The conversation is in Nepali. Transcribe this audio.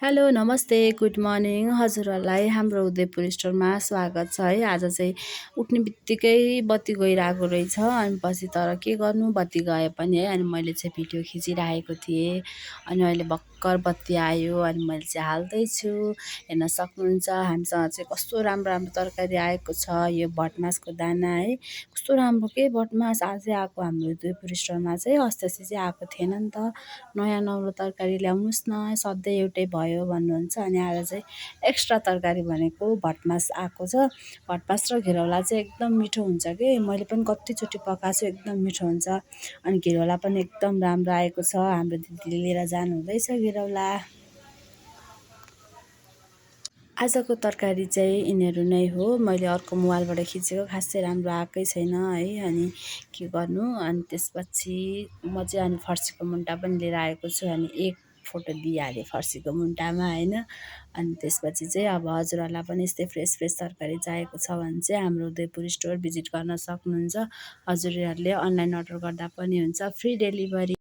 हेलो नमस्ते गुड मर्निङ हजुरहरूलाई हाम्रो उदयपुर स्टोरमा स्वागत छ है। आज चाहिँ उठ्ने बित्तिकै बत्ती गइरहेको रहेछ अनि पछि तर के गर्नु बत्ती गए पनि है। अनि मैले चाहिँ भिडियो खिचिरहेको थिएँ अनि अहिले भर्खर बत्ती आयो अनि मैले चाहिँ हाल्दैछु। हेर्न सक्नुहुन्छ हामीसँग चाहिँ कस्तो राम्रो राम्रो तरकारी आएको छ। यो भटमासको दाना है, कस्तो राम्रो के भटमास आजै आएको हाम्रो उदयपुर स्टोरमा चाहिँ। अस्ति चाहिँ आएको थिएन नि त। नयाँ नौलो तरकारी ल्याउनुहोस् न, सधैँ एउटै भयो भन्नुहुन्छ। अनि आज चाहिँ एक्स्ट्रा तरकारी भनेको भटमास आएको छ। भटमास र घिरौला चाहिँ एकदम मिठो हुन्छ कि, मैले पनि कतिचोटि पकाएको छु, एकदम मिठो हुन्छ। अनि घिरौला पनि एकदम राम्रो आएको छ। हाम्रो दिदीले लिएर जानुहुँदैछ घिरौला। आजको तरकारी चाहिँ यिनीहरू नै हो। मैले अर्को मोबाइलबाट खिचेको, खासै राम्रो आएकै छैन है। अनि के गर्नु, अनि त्यसपछि म चाहिँ अनि फर्सीको मुन्टा पनि लिएर आएको छु। अनि एक फोटो दिइहालेँ फर्सीको मुन्टामा होइन। अनि त्यसपछि चाहिँ अब हजुरहरूलाई पनि यस्तै फ्रेस फ्रेस तरकारी चाहिएको छ भने चाहिँ हाम्रो उदयपुर स्टोर भिजिट गर्न सक्नुहुन्छ। हजुरहरूले अनलाइन अर्डर गर्दा पनि हुन्छ, फ्री डेलिभरी।